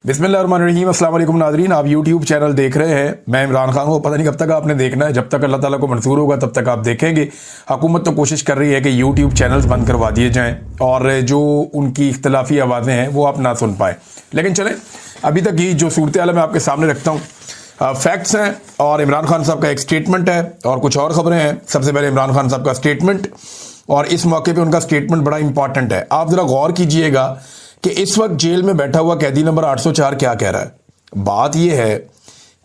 बिस्मिल्लाहिर्रहमानिर्रहीम। अस्सलाम वालेकुम नाज़रीन, आप यूट्यूब चैनल देख रहे हैं। मैं इमरान खान हूँ। पता नहीं कब तक आपने देखना है, जब तक अल्लाह ताला को मंजूर होगा तब तक आप देखेंगे। हुकूमत तो कोशिश कर रही है कि यूट्यूब चैनल्स बंद करवा दिए जाएं और जो उनकी इख्तलाफी आवाज़ें हैं वो आप ना सुन पाए। लेकिन चलें, अभी तक की जो सूरत हाल मैं आपके सामने रखता हूँ, फैक्ट्स हैं और इमरान खान साहब का एक स्टेटमेंट है और कुछ और खबरें हैं। सबसे पहले इमरान खान साहब का स्टेटमेंट, और इस मौके पे उनका स्टेटमेंट बड़ा इंपॉर्टेंट है। आप जरा गौर कीजिएगा कि इस वक्त जेल में बैठा हुआ कैदी नंबर 804 क्या कह रहा है। बात यह है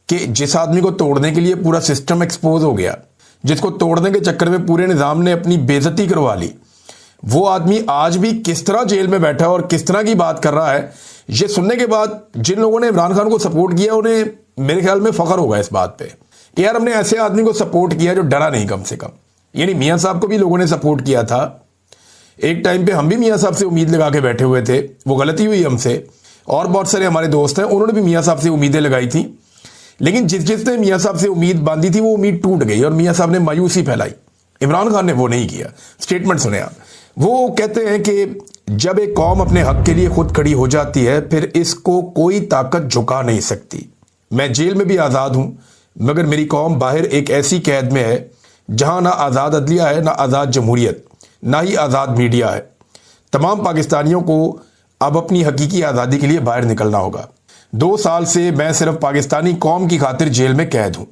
कि जिस आदमी को तोड़ने के लिए पूरा सिस्टम एक्सपोज हो गया, जिसको तोड़ने के चक्कर में पूरे निजाम ने अपनी बेइज्जती करवा ली, वो आदमी आज भी किस तरह जेल में बैठा है और किस तरह की बात कर रहा है, ये सुनने के बाद जिन लोगों ने इमरान खान को सपोर्ट किया उन्हें मेरे ख्याल में फख्र होगा इस बात पे कि यार हमने ऐसे आदमी को सपोर्ट किया जो डरा नहीं कम से कम। यानी मियां साहब को भी लोगों ने सपोर्ट किया था। एक टाइम पे हम भी मियां साहब से उम्मीद लगा के बैठे हुए थे, वो गलती हुई हमसे, और बहुत सारे हमारे दोस्त हैं उन्होंने भी मियां साहब से उम्मीदें लगाई थी। लेकिन जिसने मियां साहब से उम्मीद बांधी थी वो उम्मीद टूट गई और मियां साहब ने मायूसी फैलाई। इमरान खान ने वो नहीं किया। स्टेटमेंट सुने आप। वो कहते हैं कि जब एक कौम अपने हक के लिए खुद खड़ी हो जाती है फिर इसको कोई ताकत झुका नहीं सकती। मैं जेल में भी आज़ाद हूं, मगर मेरी कौम बाहर एक ऐसी कैद में है जहां ना आज़ाद अदलिया है, ना आज़ाद जमहूरियत, ना ही आज़ाद मीडिया है। तमाम पाकिस्तानियों को अब अपनी हकीकी आज़ादी के लिए बाहर निकलना होगा। 2 साल से मैं सिर्फ पाकिस्तानी कौम की खातिर जेल में कैद हूं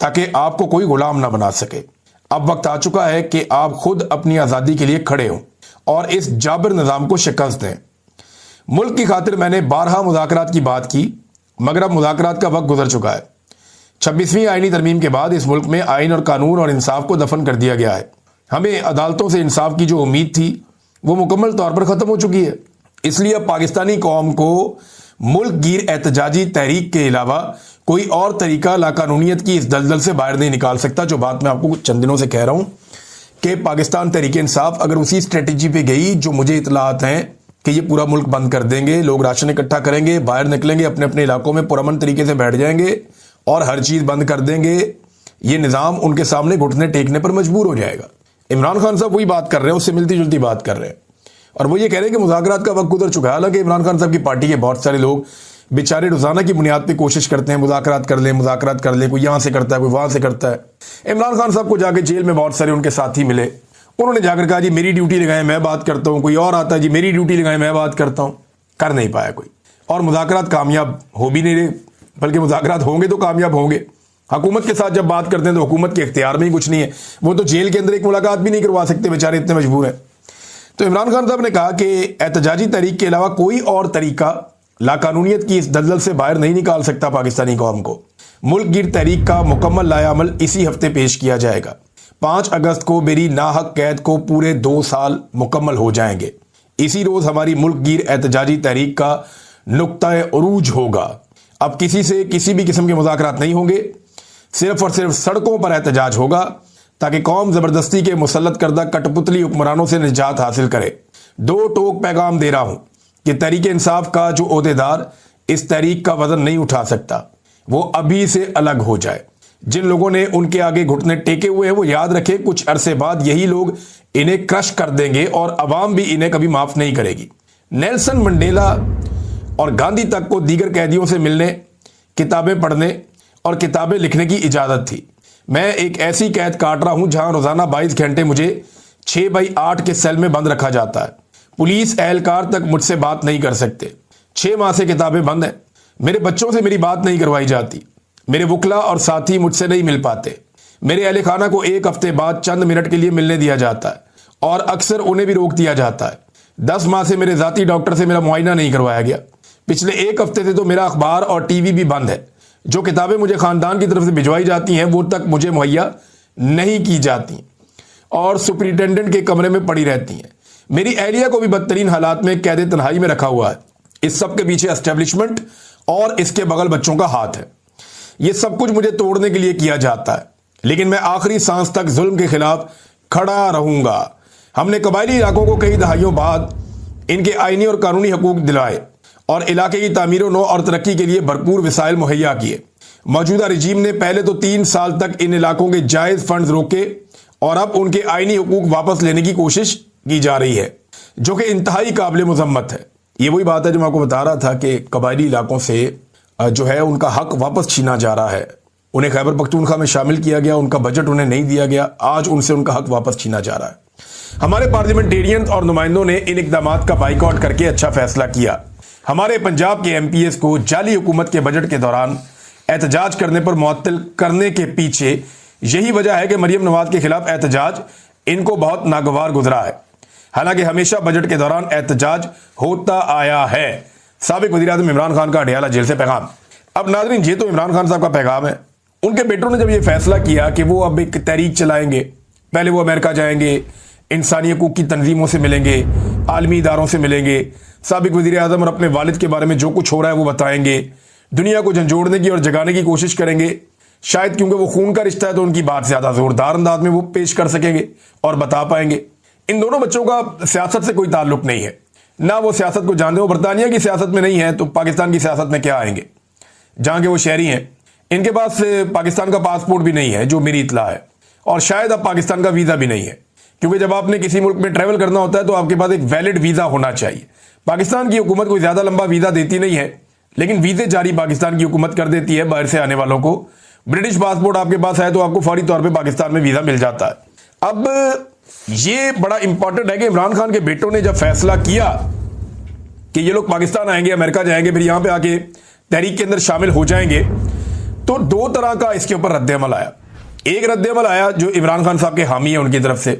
ताकि आपको कोई गुलाम ना बना सके। अब वक्त आ चुका है कि आप खुद अपनी आज़ादी के लिए खड़े हों और इस जाबिर निज़ाम को शिकस्त दें। मुल्क की खातिर मैंने 12 मुज़ाकरात की बात की, मगर अब मुज़ाकरात का वक्त गुजर चुका है। 26वीं आईनी तरमीम के बाद इस मुल्क में आइन और कानून और इंसाफ को दफन कर दिया गया है। हमें अदालतों से इंसाफ की जो उम्मीद थी वो मुकम्मल तौर पर ख़त्म हो चुकी है। इसलिए अब पाकिस्तानी कौम को मुल्क गिर एहतजाजी तहरीक के अलावा कोई और तरीका लाकानूनियत की इस दलदल से बाहर नहीं निकाल सकता। जो बात मैं आपको चंद दिनों से कह रहा हूं कि पाकिस्तान तहरीक इंसाफ अगर उसी स्ट्रेटेजी पे गई जो मुझे इतलात हैं कि ये पूरा मुल्क बंद कर देंगे, लोग राशन इकट्ठा करेंगे, बाहर निकलेंगे, अपने अपने इलाकों में पुरअमन तरीके से बैठ जाएंगे और हर चीज़ बंद कर देंगे, ये निज़ाम उनके सामने घुटने टेकने पर मजबूर हो जाएगा। इमरान खान साहब वही बात कर रहे हैं, उससे मिलती जुलती बात कर रहे हैं और वो ये कह रहे हैं कि मुज़ाकरात का वक्त गुजर चुका है। हालांकि इमरान खान साहब की पार्टी के बहुत सारे लोग बेचारे रोजाना की बुनियाद पे कोशिश करते हैं मुज़ाकरात कर ले, कोई यहां से करता है, कोई वहां से करता है। इमरान खान साहब को जाके जेल में बहुत सारे उनके साथी मिले, उन्होंने जाकर कहा जी मेरी ड्यूटी लगाएं मैं बात करता हूं, कोई और आता है जी मेरी ड्यूटी लगाएं मैं बात करता हूं। कर नहीं पाया कोई, और मुज़ाकरात कामयाब हो भी नहीं रहे, बल्कि मुज़ाकरात होंगे तो कामयाब होंगे। हुकूमत के साथ जब बात करते हैं तो हुकूमत के इख्तियार में ही कुछ नहीं है, वो तो जेल के अंदर एक मुलाकात भी नहीं करवा सकते, बेचारे इतने मजबूर हैं। तो इमरान खान साहब ने कहा कि एहतजाजी तहरीक के अलावा कोई और तरीका लाकानूनियत की इस दलदल से बाहर नहीं निकाल सकता पाकिस्तानी कौम को। मुल्क गिर तहरीक का मुकम्मल लायामल इसी हफ्ते पेश किया जाएगा। 5 अगस्त को मेरी नाहक कैद को पूरे 2 साल मुकम्मल हो जाएंगे। इसी रोज हमारी मुल्क गिर एहतजाजी तहरीक का नुक्ता उरूज होगा। अब किसी से किसी भी किस्म के मुज़ाकरात नहीं होंगे, सिर्फ और सिर्फ सड़कों पर एहतजाज होगा ताकि कौम जबरदस्ती के मुसल्लत करदा कठपुतली हुक्मरानों से निजात हासिल करे। 2 टोक पैगाम दे रहा हूं कि तहरीक इंसाफ का जो ओहदेदार इस तहरीक का वजन नहीं उठा सकता वो अभी से अलग हो जाए। जिन लोगों ने उनके आगे घुटने टेके हुए हैं वो याद रखे, कुछ अरसे बाद यही लोग इन्हें क्रश कर देंगे और अवाम भी इन्हें कभी माफ नहीं करेगी। नेल्सन मंडेला और गांधी तक को दीगर कैदियों से मिलने, किताबें पढ़ने और किताबें लिखने की इजाजत थी। मैं एक ऐसी कैद काट रहा हूं जहां रोजाना 22 घंटे मुझे 6x8 के सेल में बंद रखा जाता है। पुलिस एहलकार तक मुझसे बात नहीं कर सकते। 6 माह से किताबें बंद हैं। मेरे बच्चों से मेरी बात नहीं करवाई जाती। मेरे वकला और साथी मुझसे नहीं मिल पाते। मेरे अहले खाना को 1 हफ्ते बाद चंद मिनट के लिए मिलने दिया जाता है और अक्सर उन्हें भी रोक दिया जाता है। 10 माह से मेरे जाती डॉक्टर से मेरा मुआयना नहीं करवाया गया। पिछले 1 हफ्ते से तो मेरा अखबार और टीवी भी बंद है। जो किताबें मुझे खानदान की तरफ से भिजवाई जाती हैं वो तक मुझे मुहैया नहीं की जाती और सुपरिटेंडेंट के कमरे में पड़ी रहती हैं। मेरी एहलिया को भी बदतरीन हालात में कैद तन्हाई में रखा हुआ है। इस सब के पीछे एस्टेब्लिशमेंट और इसके बगल बच्चों का हाथ है। ये सब कुछ मुझे तोड़ने के लिए किया जाता है, लेकिन मैं आखिरी सांस तक जुल्म के खिलाफ खड़ा रहूंगा। हमने कबायली इलाकों को कई दहाइयों बाद इनके आईनी और कानूनी हकूक दिलाए और इलाके की तामीर नो और तरक्की के लिए भरपूर वसाइल मुहैया किए। मौजूदा रजीम ने पहले तो 3 साल तक इन इलाकों के जायज फंड रोके और अब उनके आईनी हकूक वापस लेने की कोशिश की जा रही है, जो कि इंतहाई काबिल मुजम्मत है। ये वही बात है जो मैं आपको बता रहा था कि कबायली इलाकों से जो है उनका हक वापस छीना जा रहा है। उन्हें खैबर पख्तूनख्वा में शामिल किया गया, उनका बजट उन्हें नहीं दिया गया, आज उनसे उनका हक वापस छीना जा रहा है। हमारे पार्लियामेंटेरियन और नुमाइंदों ने इन इकदामात का बाइकआउट करके अच्छा फैसला किया। हमारे पंजाब के एमपीएस को जाली हुकूमत के बजट के दौरान एहतजाज करने पर मुअत्तल करने के पीछे यही वजह है कि मरियम नवाज के खिलाफ एहतजाज इनको बहुत नागवार गुजरा है। हालांकि हमेशा बजट के दौरान एहतजाज होता आया है। साबिक वज़ीर-ए-आज़म इमरान खान का अडियाला जेल से पैगाम। अब नाज़रीन, ये तो इमरान खान साहब का पैगाम है। उनके बेटों ने जब ये फैसला किया कि वो अब एक तहरीक चलाएंगे, पहले वो अमेरिका जाएंगे, इंसानी हकूक़ की तंजीमों से मिलेंगे, आलमी इदारों से मिलेंगे, साबिक वज़ीर-ए-आज़म और अपने वालिद के बारे में जो कुछ हो रहा है वो बताएंगे, दुनिया को झंझोड़ने की और जगाने की कोशिश करेंगे। शायद क्योंकि वो खून का रिश्ता है तो उनकी बात ज़्यादा ज़ोरदार अंदाज में वो पेश कर सकेंगे और बता पाएंगे। इन दोनों बच्चों का सियासत से कोई ताल्लुक नहीं है, ना वो सियासत को जानते। वो बरतानिया की सियासत में नहीं है तो पाकिस्तान की सियासत में क्या आएंगे, जहां के वो शहरी हैं। इनके पास पाकिस्तान का पासपोर्ट भी नहीं है जो मेरी इत्ला है, और शायद अब पाकिस्तान का वीज़ा भी नहीं है, क्योंकि जब आपने किसी मुल्क में ट्रैवल करना होता है तो आपके पास एक वैलिड वीज़ा होना चाहिए। पाकिस्तान की हुकूमत कोई ज़्यादा लंबा वीज़ा देती नहीं है, लेकिन वीज़े जारी पाकिस्तान की हुकूमत कर देती है बाहर से आने वालों को। ब्रिटिश पासपोर्ट आपके पास है तो आपको फौरी तौर पर पाकिस्तान में वीज़ा मिल जाता है। अब ये बड़ा इंपॉर्टेंट है कि इमरान खान के बेटों ने जब फैसला किया कि ये लोग पाकिस्तान आएंगे, अमेरिका जाएंगे, फिर यहां पे आके तहरीक के अंदर शामिल हो जाएंगे, तो दो तरह का इसके ऊपर रद्देअमल आया। एक रद्देअमल आया जो इमरान खान साहब के हामी है उनकी तरफ से।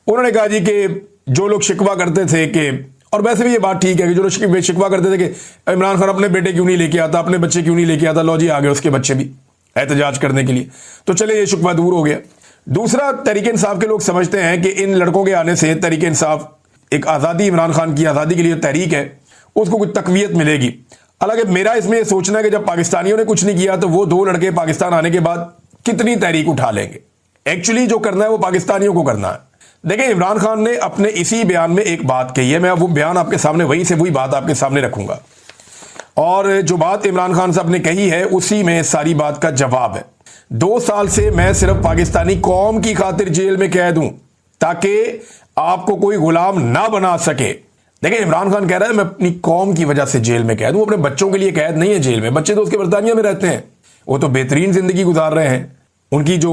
उन्होंने कहा जी कि जो लोग शिकवा करते थे कि, और वैसे भी ये बात ठीक है कि जो लोग शिकवा करते थे कि इमरान खान अपने बेटे क्यों नहीं लेके आता, अपने बच्चे क्यों नहीं लेके आता, लो जी आ गए उसके बच्चे भी एहतजाज करने के लिए, तो चले ये शिकवा दूर हो गया। दूसरा, तहरीक इंसाफ के लोग समझते हैं कि इन लड़कों के आने से तहरीक इंसाफ एक आज़ादी, इमरान खान की आज़ादी के लिए तहरीक है, उसको कुछ तकवीयत मिलेगी। हालांकि मेरा इसमें यह सोचना है कि जब पाकिस्तानियों ने कुछ नहीं किया तो वो दो लड़के पाकिस्तान आने के बाद कितनी तहरीक उठा लेंगे। एक्चुअली जो करना है वो पाकिस्तानियों को करना है। देखिए, इमरान खान ने अपने इसी बयान में एक बात कही है, मैं वो बयान आपके सामने वहीं से वही बात आपके सामने रखूंगा, और जो बात इमरान खान साहब ने कही है उसी में सारी बात का जवाब है। 2 साल से मैं सिर्फ पाकिस्तानी कौम की खातिर जेल में कैद हूं ताकि आपको कोई गुलाम ना बना सके। देखिए, इमरान खान कह रहा है मैं अपनी कौम की वजह से जेल में कैद हूं, अपने बच्चों के लिए कैद नहीं है जेल में। बच्चे तो उसके बरतानिया में रहते हैं, वो तो बेहतरीन जिंदगी गुजार रहे हैं। उनकी जो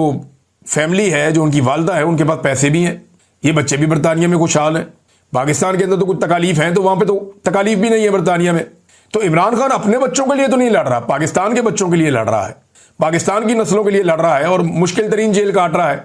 फैमिली है, जो उनकी वालदा है, उनके पास पैसे भी हैं। ये बच्चे भी बरतानिया में खुशहाल हैं। पाकिस्तान के अंदर तो कुछ तकालीफ हैं, तो वहां पर तो तकालीफ भी नहीं है बरतानिया में। तो इमरान खान अपने बच्चों के लिए तो नहीं लड़ रहा, पाकिस्तान के बच्चों के लिए लड़ रहा है, पाकिस्तान की नस्लों के लिए लड़ रहा है और मुश्किल तरीन जेल काट रहा है।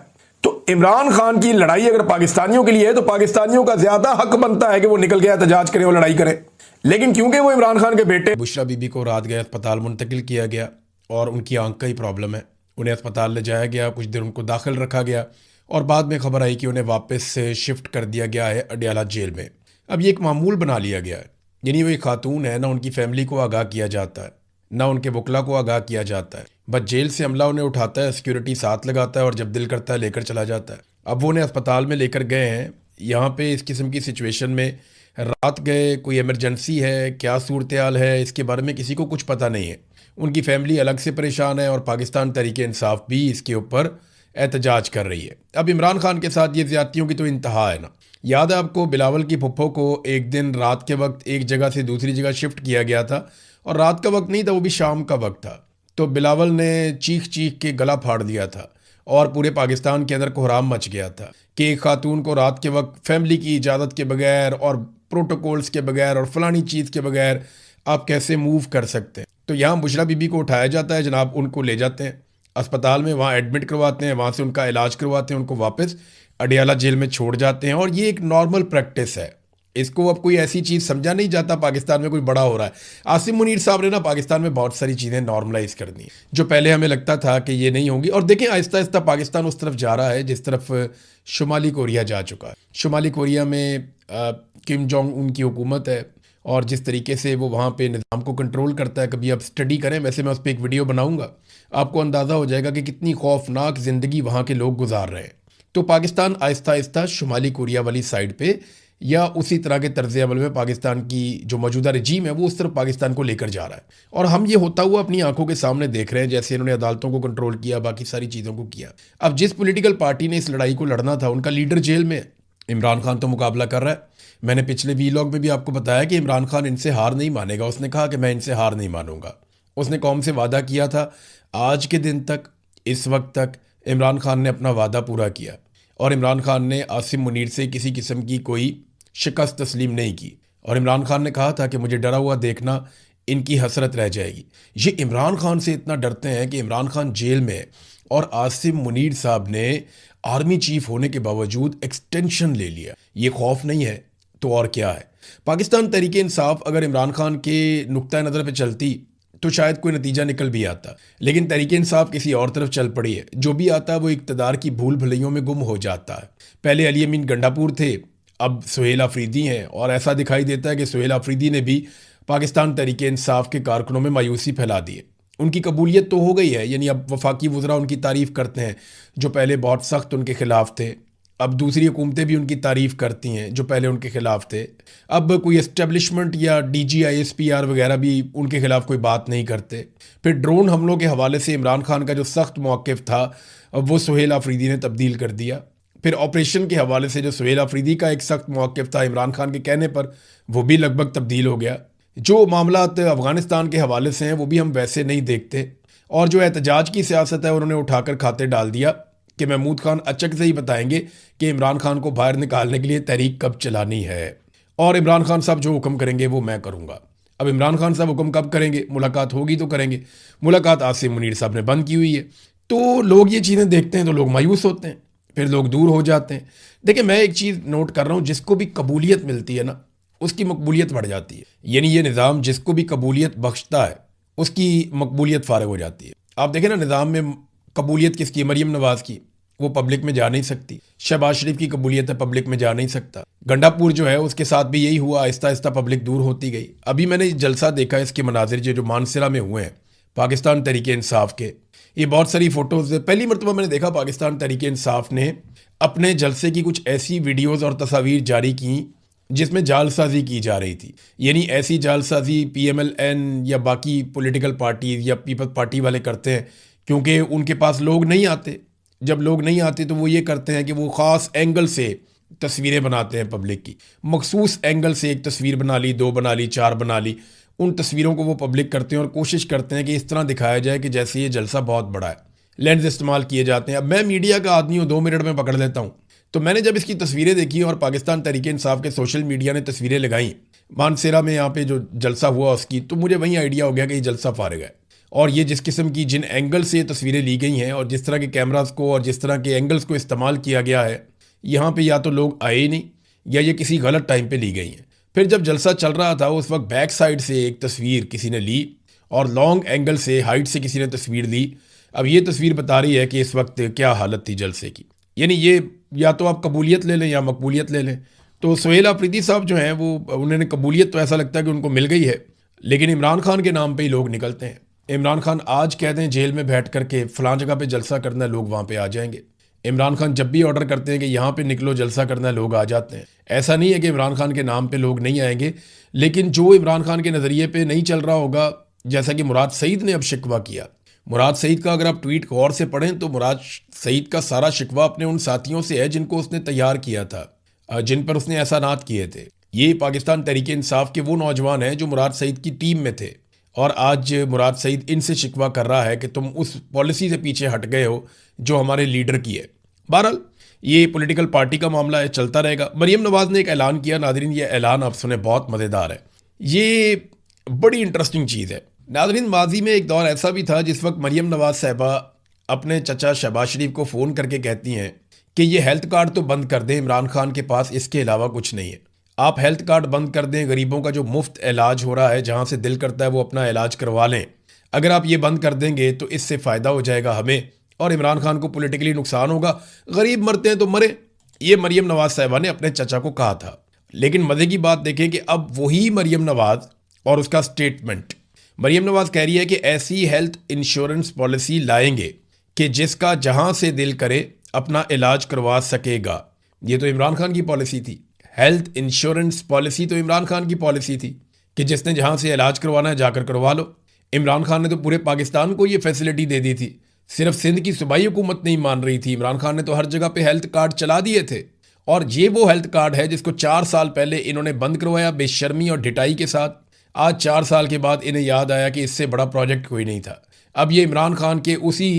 तो इमरान खान की लड़ाई अगर पाकिस्तानियों के लिए है तो पाकिस्तानियों का ज्यादा हक बनता है कि वो निकल के एहतजाज करें और लड़ाई करें। लेकिन क्योंकि वो इमरान खान के बेटे बुशरा बीबी को रात गए अस्पताल मुंतकिल किया गया और उनकी आंख का ही प्रॉब्लम है, उन्हें अस्पताल ले जाया गया, कुछ देर उनको दाखिल रखा गया और बाद में खबर आई कि उन्हें वापस से शिफ्ट कर दिया गया है अडियाला जेल में। अब ये एक मामूल बना लिया गया है, यानी वो एक खातून है, ना उनकी फैमिली को आगाह किया जाता है, ना उनके वकला को आगाह किया जाता है। बस जेल से अमला उन्हें उठाता है, सिक्योरिटी साथ लगाता है और जब दिल करता है लेकर चला जाता है। अब वो उन्हें अस्पताल में लेकर गए हैं। यहाँ पे इस किस्म की सिचुएशन में रात गए, कोई इमरजेंसी है, क्या सूरत हाल है, इसके बारे में किसी को कुछ पता नहीं है। उनकी फैमिली अलग से परेशान है और पाकिस्तान तहरीक इंसाफ भी इसके ऊपर एहतजाज कर रही है। अब इमरान खान के साथ ये ज़्यादतियों की तो इंतहा है ना। याद है आपको, बिलावल की फुप्पो को एक दिन रात के वक्त एक जगह से दूसरी जगह शिफ्ट किया गया था, और रात का वक्त नहीं था, वो भी शाम का वक्त था। तो बिलावल ने चीख चीख के गला फाड़ दिया था और पूरे पाकिस्तान के अंदर कोहराम मच गया था कि एक खातून को रात के वक्त फैमिली की इजाज़त के बगैर और प्रोटोकॉल्स के बगैर और फलानी चीज़ के बगैर आप कैसे मूव कर सकते हैं। तो यहाँ बुशरा बीबी को उठाया जाता है जनाब, उनको ले जाते हैं अस्पताल में, वहाँ एडमिट करवाते हैं, वहाँ से उनका इलाज करवाते हैं, उनको वापस अडियाला जेल में छोड़ जाते हैं। और ये एक नॉर्मल प्रैक्टिस है, इसको अब कोई ऐसी चीज़ समझा नहीं जाता पाकिस्तान में कोई बड़ा हो रहा है। आसिम मुनीर साहब ने ना पाकिस्तान में बहुत सारी चीज़ें नॉर्मलाइज कर दी जो पहले हमें लगता था कि ये नहीं होंगी। और देखें, आहिस्ता आहिस्ता पाकिस्तान उस तरफ जा रहा है जिस तरफ शुमाली कोरिया जा चुका है। शुमाली कोरिया में किम जोंग उन की हुकूमत है और जिस तरीके से वो वहाँ पे निज़ाम को कंट्रोल करता है, कभी आप स्टडी करें, वैसे मैं उस पर एक वीडियो बनाऊँगा, आपको अंदाज़ा हो जाएगा कि कितनी खौफनाक ज़िंदगी वहाँ के लोग गुजार रहे हैं। तो पाकिस्तान आहिस्ता आहिस्ता शुमाली कोरिया वाली साइड पे या उसी तरह के तर्ज अमल में पाकिस्तान की जो मौजूदा रजीम है वो उस तरफ पाकिस्तान को लेकर जा रहा है। और हम ये होता हुआ अपनी आंखों के सामने देख रहे हैं, जैसे इन्होंने अदालतों को कंट्रोल किया, बाकी सारी चीज़ों को किया। अब जिस पॉलिटिकल पार्टी ने इस लड़ाई को लड़ना था, उनका लीडर जेल में, इमरान खान तो मुकाबला कर रहा है। मैंने पिछले वीलॉग में भी आपको बताया कि इमरान खान इनसे हार नहीं मानेगा। उसने कहा कि मैं इनसे हार नहीं मानूंगा। उसने कौम से वादा किया था। आज के दिन तक, इस वक्त तक इमरान खान ने अपना वादा पूरा किया और इमरान खान ने आसिम मुनीर से किसी किस्म की कोई शिकस्त तस्लीम नहीं की। और इमरान खान ने कहा था कि मुझे डरा हुआ देखना, इनकी हसरत रह जाएगी। ये इमरान खान से इतना डरते हैं कि इमरान खान जेल में है और आसिम मुनीर साहब ने आर्मी चीफ होने के बावजूद एक्सटेंशन ले लिया। ये खौफ नहीं है तो और क्या है। पाकिस्तान तहरीक इंसाफ अगर इमरान खान के नुक्ता नज़र पे चलती तो शायद कोई नतीजा निकल भी आता, लेकिन तहरीक इंसाफ किसी और तरफ चल पड़ी है। जो भी आता है वो इक़्तिदार की भूल भुलैयों में गुम हो जाता है। पहले अली अमीन गंडापुर थे, अब सुहेल आफरीदी हैं, और ऐसा दिखाई देता है कि सुहेल आफरीदी ने भी पाकिस्तान तहरीक इंसाफ के कारकुनों में मायूसी फैला दी है। उनकी कबूलियत तो हो गई है, यानी अब वफाकी वज़रा उनकी तारीफ़ करते हैं जो पहले बहुत सख्त उनके ख़िलाफ़ थे। अब दूसरी हुकूमतें भी उनकी तारीफ़ करती हैं जो पहले उनके ख़िलाफ़ थे। अब कोई एस्टेब्लिशमेंट या DGISPR वगैरह भी उनके ख़िलाफ़ कोई बात नहीं करते। फिर ड्रोन हमलों के हवाले से इमरान खान का जो सख्त मौक़िफ़ था वो सुहेल आफरीदी ने तब्दील कर दिया। फिर ऑपरेशन के हवाले से जो सुहेल आफरीदी का एक सख्त मौक़िफ़ था इमरान खान के कहने पर, वो भी लगभग तब्दील हो गया। जो मामलात अफ़गानिस्तान के हवाले से हैं वो भी हम वैसे नहीं देखते। और जो एहतजाज की सियासत है उन्होंने उठाकर खाते डाल दिया कि महमूद खान अचक से ही बताएंगे कि इमरान खान को बाहर निकालने के लिए तहरीक कब चलानी है, और इमरान खान साहब जो हुक्म करेंगे वो मैं करूँगा। अब इमरान खान साहब हुक्म कब करेंगे, मुलाकात होगी तो करेंगे। मुलाकात आसिम मुनीर साहब ने बंद की हुई है। तो लोग ये चीज़ें देखते हैं तो लोग मायूस होते हैं, फिर लोग दूर हो जाते हैं। देखिए, मैं एक चीज़ नोट कर रहा हूँ, जिसको भी कबूलियत मिलती है ना उसकी मकबूलियत बढ़ जाती है। यानी ये निज़ाम जिसको भी कबूलियत बख्शता है उसकी मकबूलियत फ़ारिग हो जाती है। आप देखें ना, निज़ाम में कबूलियत किसकी है? मरीम नवाज़ की। वो पब्लिक में जा नहीं सकती। शहबाज शरीफ की कबूलियत है, पब्लिक में जा नहीं सकता। गंडापुर जो है उसके साथ भी यही हुआ, आहिस्ता आहिस्ता पब्लिक दूर होती गई। अभी मैंने जलसा देखा, इसके मनाजिर जो मानसरा में हुए हैं पाकिस्तान तहरीक इंसाफ के, ये बहुत सारी फ़ोटोज़। पहली मरतबा मैंने देखा पाकिस्तान तहरीक इंसाफ ने अपने जलसे की कुछ ऐसी वीडियोज़ और तस्वीर जारी की जिसमें जालसाजी की जा रही थी। यानी ऐसी जालसाजी PMLN या बाकी पॉलिटिकल पार्टीज या पीपल्स पार्टी वाले करते हैं, क्योंकि उनके पास लोग नहीं आते। जब लोग नहीं आते तो वो ये करते हैं कि वो ख़ास एंगल से तस्वीरें बनाते हैं पब्लिक की। मखसूस एंगल से एक तस्वीर बना ली, 2 बना ली, 4 बना ली। उन तस्वीरों को वो पब्लिक करते हैं और कोशिश करते हैं कि इस तरह दिखाया जाए कि जैसे ये जलसा बहुत बड़ा है। लेंस इस्तेमाल किए जाते हैं। अब मैं मीडिया का आदमी हूँ, 2 मिनट में पकड़ लेता हूँ। तो मैंने जब इसकी तस्वीरें देखी और पाकिस्तान तहरीक इंसाफ के सोशल मीडिया ने तस्वीरें लगाई मानसेरा में, यहाँ पे जो जलसा हुआ उसकी, तो मुझे वहीं आइडिया हो गया कि ये जलसा फारिग है। और ये जिस किस्म की, जिन एंगल से ये तस्वीरें ली गई हैं और जिस तरह के कैमरास को और जिस तरह के एंगल्स को इस्तेमाल किया गया है, यहाँ पे या तो लोग आए ही नहीं या ये किसी गलत टाइम पे ली गई हैं। फिर जब जलसा चल रहा था उस वक्त बैक साइड से एक तस्वीर किसी ने ली और लॉन्ग एंगल से, हाइट से किसी ने तस्वीर ली। अब ये तस्वीर बता रही है कि इस वक्त क्या हालत थी जलसे की। यानी ये या तो आप कबूलियत ले लें या मकबूलियत ले लें। तो सुहेल आफरीदी साहब जो हैं वो, उन्होंने कबूलियत तो ऐसा लगता है कि उनको मिल गई है, लेकिन इमरान खान के नाम पे ही लोग निकलते हैं। इमरान खान आज कह दें जेल में बैठ करके फ़लाँ जगह पे जलसा करना है, लोग वहाँ पे आ जाएंगे। इमरान खान जब भी ऑर्डर करते हैं कि यहाँ पे निकलो जलसा करना है, लोग आ जाते हैं। ऐसा नहीं है कि इमरान खान के नाम पे लोग नहीं आएंगे, लेकिन जो इमरान खान के नज़रिए पे नहीं चल रहा होगा, जैसा कि मुराद सईद ने अब शिकवा किया। मुराद सईद का अगर आप ट्वीट गौर से पढ़ें तो मुराद सईद का सारा शिकवा अपने उन साथियों से है जिनको उसने तैयार किया था, जिन पर उसने एहसानात किए थे। ये पाकिस्तान तहरीक इंसाफ के वो नौजवान हैं जो मुराद सईद की टीम में थे, और आज मुराद सईद इनसे शिकवा कर रहा है कि तुम उस पॉलिसी से पीछे हट गए हो जो हमारे लीडर की है। बहरहाल ये पॉलिटिकल पार्टी का मामला है, चलता रहेगा। मरीम नवाज़ ने एक ऐलान किया, नादरीन ये ऐलान आप सुने, बहुत मज़ेदार है। ये बड़ी इंटरेस्टिंग चीज़ है नादरीन। माजी में एक दौर ऐसा भी था जिस वक्त मरीम नवाज़ साहिबा अपने चचा शहबाज शरीफ को फ़ोन करके कहती हैं कि ये हेल्थ कार्ड तो बंद कर दें, इमरान खान के पास इसके अलावा कुछ नहीं है। आप हेल्थ कार्ड बंद कर दें, गरीबों का जो मुफ्त इलाज हो रहा है, जहाँ से दिल करता है वो अपना इलाज करवा लें, अगर आप ये बंद कर देंगे तो इससे फ़ायदा हो जाएगा हमें और इमरान खान को पॉलिटिकली नुकसान होगा। गरीब मरते हैं तो मरे, ये मरीम नवाज़ साहिबा ने अपने चचा को कहा था। लेकिन मज़े की बात देखें कि अब वही मरीम नवाज़ और उसका स्टेटमेंट, मरीम नवाज़ कह रही है कि ऐसी हेल्थ इंश्योरेंस पॉलिसी लाएंगे कि जिसका जहां से दिल करे अपना इलाज करवा सकेगा। ये तो इमरान खान की पॉलिसी थी। हेल्थ इंश्योरेंस पॉलिसी तो इमरान खान की पॉलिसी थी कि जिसने जहां से इलाज करवाना है जाकर करवा लो। इमरान खान ने तो पूरे पाकिस्तान को ये फैसिलिटी दे दी थी, सिर्फ सिंध की सूबाई हुकूमत नहीं मान रही थी। इमरान खान ने तो हर जगह पे हेल्थ कार्ड चला दिए थे और ये वो हेल्थ कार्ड है जिसको 4 साल पहले इन्होंने बंद करवाया बेशर्मी और ढिठाई के साथ। आज 4 साल के बाद इन्हें याद आया कि इससे बड़ा प्रोजेक्ट कोई नहीं था। अब ये इमरान खान के उसी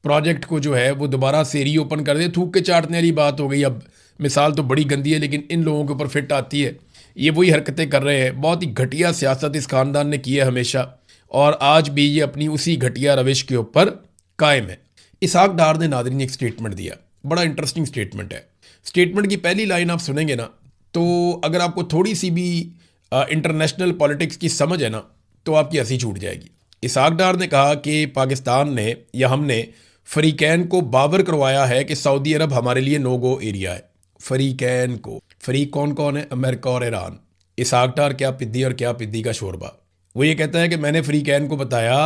प्रोजेक्ट को जो है वो दोबारा से रीओपन कर दे, थूक के चाटने वाली बात हो गई। अब मिसाल तो बड़ी गंदी है लेकिन इन लोगों के ऊपर फिट आती है। ये वही हरकतें कर रहे हैं। बहुत ही घटिया सियासत इस खानदान ने की है हमेशा, और आज भी ये अपनी उसी घटिया रविश के ऊपर कायम है। इसहाक डार ने नादरीन ने एक स्टेटमेंट दिया, बड़ा इंटरेस्टिंग स्टेटमेंट है। स्टेटमेंट की पहली लाइन आप सुनेंगे ना, तो अगर आपको थोड़ी सी भी इंटरनेशनल पॉलिटिक्स की समझ है ना, तो आपकी हंसी छूट जाएगी। इसहाक डार ने कहा कि पाकिस्तान ने या हमने फरीकैन को बावर करवाया है कि सऊदी अरब हमारे लिए नो गो एरिया है। फरीकैन को, फरीक कौन कौन है? अमेरिका और ईरान। इसहाक डार क्या पिद्दी और क्या पिद्दी का शोरबा। वो ये कहता है कि मैंने फरीकैन को बताया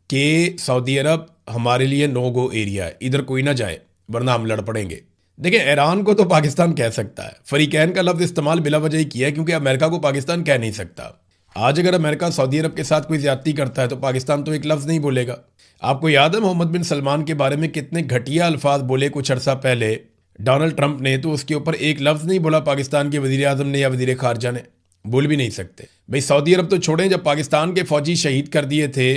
कि सऊदी अरब हमारे लिए नो गो एरिया है, इधर कोई ना जाए वरना हम लड़ पड़ेंगे। देखिए, ईरान को तो पाकिस्तान कह सकता है, फरीकैन का लफ्ज़ इस्तेमाल बिला वजह ही किया है क्योंकि अमेरिका को पाकिस्तान कह नहीं सकता। आज अगर अमेरिका सऊदी अरब के साथ कोई ज्यादती करता है तो पाकिस्तान तो एक लफ्ज़ नहीं बोलेगा। आपको याद है मोहम्मद बिन सलमान के बारे में कितने घटिया अल्फाज बोले कुछ अर्सा पहले डोनाल्ड ट्रंप ने, तो उसके ऊपर एक लफ्ज़ नहीं बोला पाकिस्तान के वज़ीर आज़म ने या वज़ीर ख़ारजा ने। बोल भी नहीं सकते भाई। सऊदी अरब तो छोड़ें, जब पाकिस्तान के फ़ौजी शहीद कर दिए थे,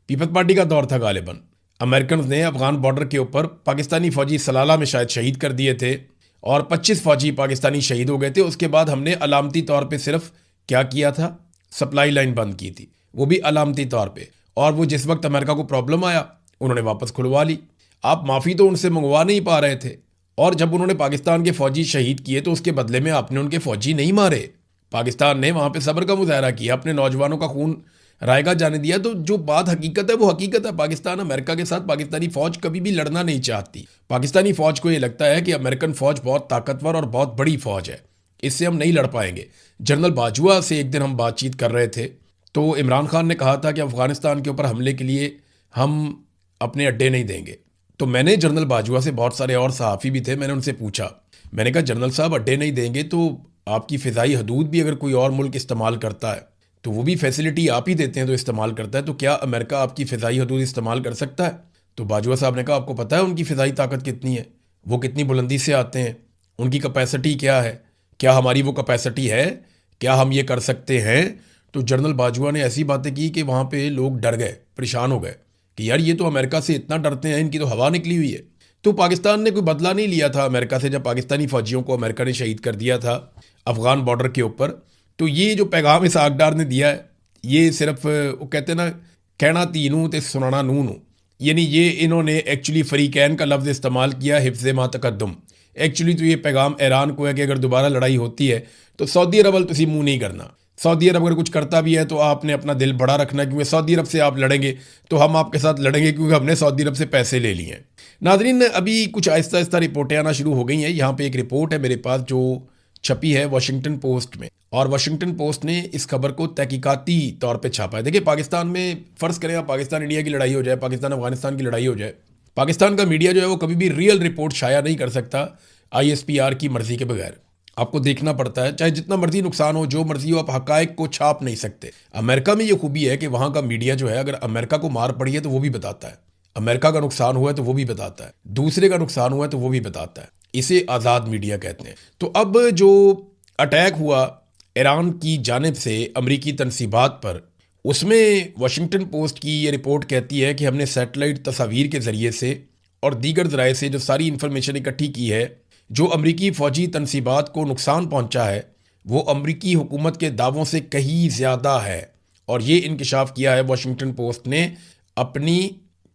पीपल्स पार्टी का दौर था गालिबन, अमेरिकन ने अफगान बॉर्डर के ऊपर पाकिस्तानी फ़ौजी सलाला में शायद शहीद कर दिए थे और 25 फ़ौजी पाकिस्तानी शहीद हो गए थे। उसके बाद हमने अलामती तौर पे सिर्फ क्या किया था? सप्लाई लाइन बंद की थी, वो भी अलामती तौर पे। और वो जिस वक्त अमेरिका को प्रॉब्लम आया उन्होंने वापस खुलवा ली। आप माफ़ी तो उनसे मंगवा नहीं पा रहे थे, और जब उन्होंने पाकिस्तान के फ़ौजी शहीद किए तो उसके बदले में आपने उनके फ़ौजी नहीं मारे। पाकिस्तान ने वहाँ पे सब्र का मुजाहरा किया, अपने नौजवानों का खून रायगा जाने दिया। तो जो बात हकीकत है वो हकीकत है। पाकिस्तान अमेरिका के साथ पाकिस्तानी फ़ौज कभी भी लड़ना नहीं चाहती। पाकिस्तानी फ़ौज को ये लगता है कि अमेरिकन फ़ौज बहुत ताकतवर और बहुत बड़ी फ़ौज है, इससे हम नहीं लड़ पाएंगे। जनरल बाजवा से एक दिन हम बातचीत कर रहे थे तो इमरान खान ने कहा था कि अफ़गानिस्तान के ऊपर हमले के लिए हम अपने अड्डे नहीं देंगे। तो मैंने जनरल बाजवा से, बहुत सारे और सहाफ़ी भी थे, मैंने उनसे पूछा, मैंने कहा जनरल साहब अड्डे नहीं देंगे तो आपकी फ़िज़ाई हदूद भी अगर कोई और मुल्क इस्तेमाल करता है तो वो भी फैसिलिटी आप ही देते हैं तो इस्तेमाल करता है, तो क्या अमेरिका आपकी फ़िज़ाई हदूद इस्तेमाल कर सकता है? तो बाजवा साहब ने कहा आपको पता है उनकी फ़िज़ाई ताकत कितनी है, वो कितनी बुलंदी से आते हैं, उनकी कैपेसिटी क्या है, क्या हमारी वो कैपेसिटी है, क्या हम ये कर सकते हैं? तो जनरल बाजवा ने ऐसी बातें की कि वहाँ पे लोग डर गए, परेशान हो गए कि यार ये तो अमेरिका से इतना डरते हैं, इनकी तो हवा निकली हुई है। तो पाकिस्तान ने कोई बदला नहीं लिया था अमेरिका से जब पाकिस्तानी फ़ौजियों को अमेरिका ने शहीद कर दिया था अफ़गान बॉर्डर के ऊपर। तो ये जो पैगाम इसहाक डार ने दिया है, ये सिर्फ वो कहते हैं ना, कहना तीनू ते सुनाना नूनू, यानी ये इन्होंने एक्चुअली फरीकैन का लफ्ज़ इस्तेमाल किया हिफ्ज़ मा तकद्दुम। एक्चुअली तो ये पैगाम ईरान को है कि अगर दोबारा लड़ाई होती है तो सऊदी अरब वाल तुसी मुँह नहीं करना। सऊदी अरब अगर कुछ करता भी है तो आपने अपना दिल बड़ा रखना, क्योंकि सऊदी अरब से आप लड़ेंगे तो हम आपके साथ लड़ेंगे क्योंकि हमने सऊदी अरब से पैसे ले लिए हैं। नाज़रीन, अभी कुछ आहिस्ता आहिस्ता रिपोर्टें आना शुरू हो गई हैं। यहाँ पे एक रिपोर्ट है मेरे पास जो छपी है वाशिंगटन पोस्ट में, और वाशिंगटन पोस्ट ने इस खबर को तहकीकाती तौर पे छापा है। देखिए, पाकिस्तान में फ़र्ज़ करें आप पाकिस्तान इंडिया की लड़ाई हो जाए, पाकिस्तान अफगानिस्तान की लड़ाई हो जाए, पाकिस्तान का मीडिया जो है वो कभी भी रियल रिपोर्ट शाया नहीं कर सकता ISPR की मर्ज़ी के बगैर। आपको देखना पड़ता है, चाहे जितना मर्जी नुकसान हो, जो मर्जी हो, आप हकायक को छाप नहीं सकते। अमेरिका में ये खूबी है कि वहाँ का मीडिया जो है, अगर अमेरिका को मार पड़ी है तो वो भी बताता है, अमेरिका का नुकसान हुआ है तो वो भी बताता है, दूसरे का नुकसान हुआ है तो वो भी बताता है। इसे आज़ाद मीडिया कहते हैं। तो अब जो अटैक हुआ ईरान की जानिब से अमरीकी तनसीबात पर, उसमें वाशिंगटन पोस्ट की ये रिपोर्ट कहती है कि हमने सैटेलाइट तस्वीर के ज़रिए से और दीगर ज़राए से जो सारी इन्फॉर्मेशन इकट्ठी की है, जो अमरीकी फ़ौजी तनसीबात को नुकसान पहुंचा है वो अमरीकी हुकूमत के दावों से कहीं ज़्यादा है। और ये इंकशाफ किया है वाशिंगटन पोस्ट ने अपनी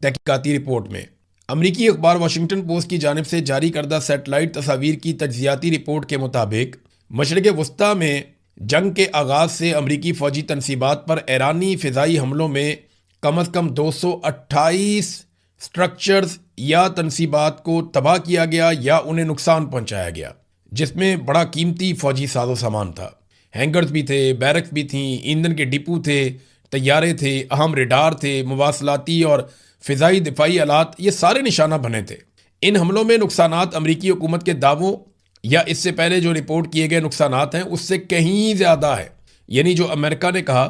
तहकीकाती रिपोर्ट में। अमरीकी अखबार वाशिंगटन पोस्ट की जानिब से जारी करदा सैटेलाइट तस्वीर की तज्जियाती रिपोर्ट के मुताबिक मशरिक़ वस्ता में जंग के आगाज़ से अमरीकी फ़ौजी तनसीबात पर ईरानी फ़िज़ाई हमलों में कम अज़ कम 228 स्ट्रक्चर्स या तनसीबात को तबाह किया गया या उन्हें नुकसान पहुंचाया गया, जिसमें बड़ा कीमती फ़ौजी साजो सामान था। हैंगर्स भी थे, बैरक्स भी थीं, ईंधन के डिपो थे, तैयारे थे, अहम रेडार थे, मवासलाती और फ़िज़ाई दिफाई आलात, ये सारे निशाना बने थे। इन हमलों में नुकसानात अमरीकी हुकूमत के दावों या इससे पहले जो रिपोर्ट किए गए नुकसानात हैं उससे कहीं ज़्यादा है। यानी जो अमेरिका ने कहा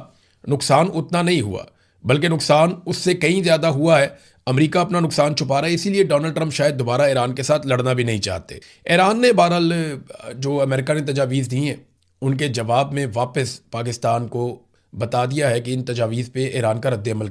नुकसान उतना नहीं हुआ, बल्कि नुकसान उससे कहीं ज़्यादा हुआ है। अमेरिका अपना नुकसान छुपा रहा है, इसीलिए डोनाल्ड ट्रंप शायद दोबारा ईरान के साथ लड़ना भी नहीं चाहते। ईरान ने बहरहाल जो अमेरिका ने तजावीज़ दी हैं उनके जवाब में वापस पाकिस्तान को बता दिया है कि इन तजावीज़ पे ईरान का रद्द अमल